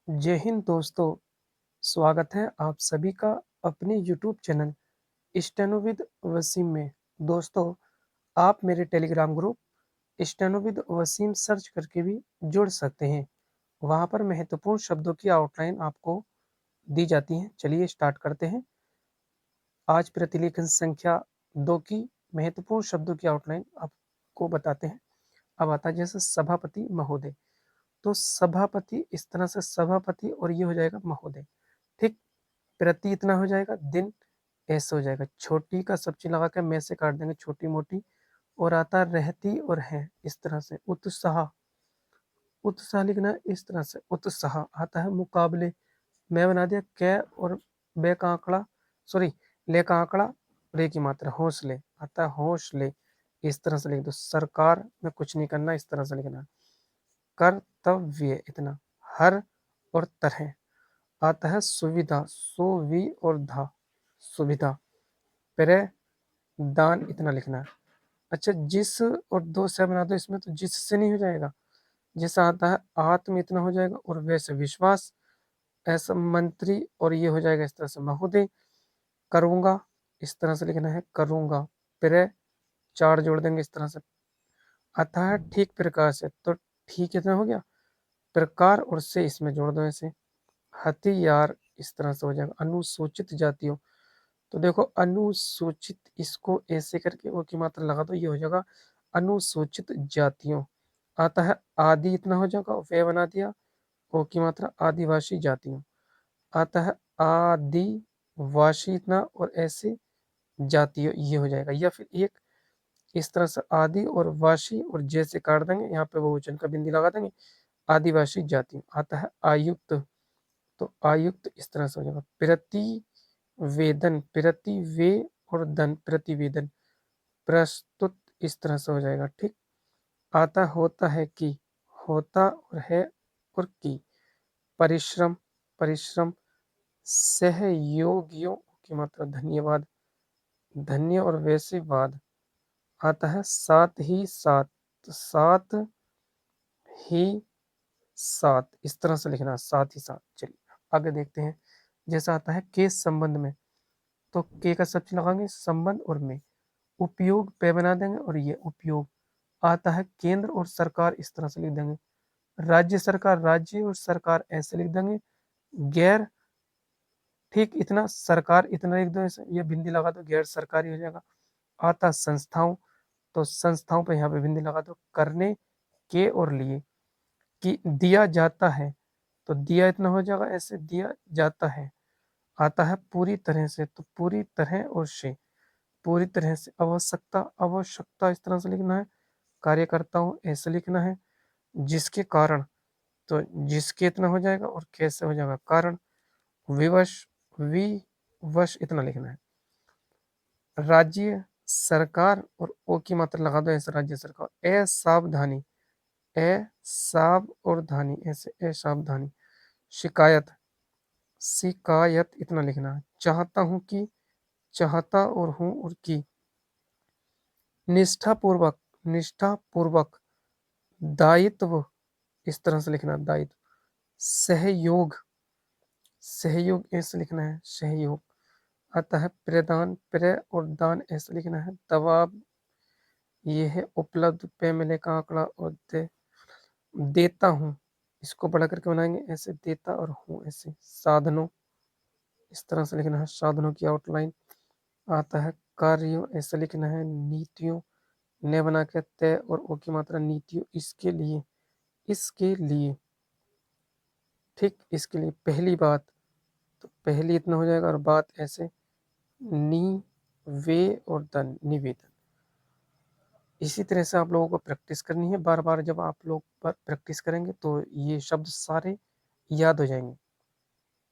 जय हिंद दोस्तों, स्वागत है आप सभी का अपने YouTube channel steno with Waseem में। दोस्तों, आप मेरे Telegram group steno with Waseem search करके भी जुड़ सकते हैं। वहां पर महत्वपूर्ण शब्दों की आउटलाइन आपको दी जाती है। चलिए स्टार्ट करते हैं। आज प्रतिलेखन संख्या 2 की महत्वपूर्ण शब्दों की आउटलाइन आपको बताते हैं। अब आता है जैसे सभापति महोदय। तो सभापति इस तरह से सभापति और ये हो जाएगा महोदय। ठीक। प्रति इतना हो जाएगा, दिन ऐसे हो जाएगा। छोटी का सब चीज लगा के मैं से काट देंगे, छोटी मोटी। और आता रहती और है इस तरह से। उत्साह, उत्साह लिखना है इस तरह से। उत्साह आता है मुकाबले। मैं बना दिया कै और बे का आंकड़ा, सॉरी ले का आंकड़ा, रे की मात्रा हौसले आता है हौसले। इस तरह से लिख दो। सरकार में कुछ नहीं करना, इस तरह से लिखना है। कर्तव्य इतना। हर और तरह आता है सुविधा, सुवि और धा, सुविधा। दान इतना लिखना है। अच्छा, जिस और दो से बना दो इसमें, तो जिससे नहीं हो जाएगा। जैसा आता है आत्म इतना हो जाएगा, और वैसे विश्वास। ऐसा मंत्री और ये हो जाएगा इस तरह से महोदय। करूंगा इस तरह से लिखना है करूंगा। प्रे चार जोड़ देंगे इस तरह से। आता है ठीक प्रकार से, तो ठीक इतना हो गया। प्रकार और से इसमें जोड़ दो ऐसे। हथियार इस तरह से हो जाएगा। अनुसूचित जातियों, तो देखो अनुसूचित, इसको ऐसे करके ओ की मात्रा लगा दो, ये हो जाएगा अनुसूचित जातियों। आता है आदि इतना हो जाएगा, वे बना दिया, ओ की मात्रा आदिवासी जातियों। आता है आदिवासी इतना और ऐसे जातियों, ये हो जाएगा। या फिर एक इस तरह से आदि और वासी और जैसे काट देंगे, यहाँ पे बहुवचन का बिंदी लगा देंगे, आदिवासी जातियों। आता है आयुक्त, तो आयुक्त इस तरह से हो जाएगा। प्रतिवेदन, प्रतिवे और धन, प्रतिवेदन। प्रस्तुत इस तरह से हो जाएगा। ठीक। आता होता है कि, होता और है और की। परिश्रम, परिश्रम। सहयोगियों की मात्रा धन्यवाद, धन्य और वैसे वाद। आता है साथ ही साथ, साथ ही साथ इस तरह से लिखना, साथ ही साथ। चलिए आगे देखते हैं। जैसा आता है के संबंध में, तो के का सब चीज लगाएंगे संबंध और में। उपयोग पे बना देंगे और ये उपयोग। आता है केंद्र और सरकार, इस तरह से लिख देंगे। राज्य सरकार, राज्य और सरकार ऐसे लिख देंगे। गैर, ठीक इतना, सरकार इतना लिख दो ऐसे, ये बिंदी लगा दो, गैर सरकारी हो जाएगा। आता संस्थाओं, तो संस्थाओं पे यहाँ पे बिंदी लगा दो। करने के और लिए। कि दिया जाता है, तो दिया इतना हो जाएगा ऐसे, दिया जाता है। आता है पूरी तरह से, तो पूरी तरह और से, पूरी तरह से। आवश्यकता, आवश्यकता इस तरह से लिखना है। कार्यकर्ताओं ऐसे लिखना है। जिसके कारण, तो जिसके इतना हो जाएगा और कैसे हो जाएगा कारण। विवश, विवश इतना लिखना है। राज्य सरकार और ओ की मात्रा लगा दो ऐसे, राज्य सरकार। असावधानी, साव और धानी ऐसे, असावधानी। शिकायत, शिकायत इतना लिखना है। चाहता हूं कि, चाहता और हूं और की। निष्ठापूर्वक, निष्ठापूर्वक। दायित्व इस तरह से लिखना, दायित्व। सहयोग, सहयोग ऐसे लिखना है, सहयोग। आता है प्रदान, प्र और दान ऐसे लिखना है। दबाव, ये है उपलब्ध, पे मिले का आंकड़ा और देता हूँ, इसको बड़ा करके बनाएंगे ऐसे, देता और हूँ ऐसे। साधनों इस तरह से लिखना है, साधनों की आउटलाइन। आता है कार्यों ऐसे लिखना है। नीतियों, ने बना के तय और ओ की मात्रा नीतियों, इसके लिए, इसके लिए। ठीक, इसके लिए। पहली बात, तो पहली इतना हो जाएगा और बात ऐसे। नी, वे और दन, निवेदन। इसी तरह से आप लोगों को प्रैक्टिस करनी है बार बार। जब आप लोग पर प्रैक्टिस करेंगे तो ये शब्द सारे याद हो जाएंगे।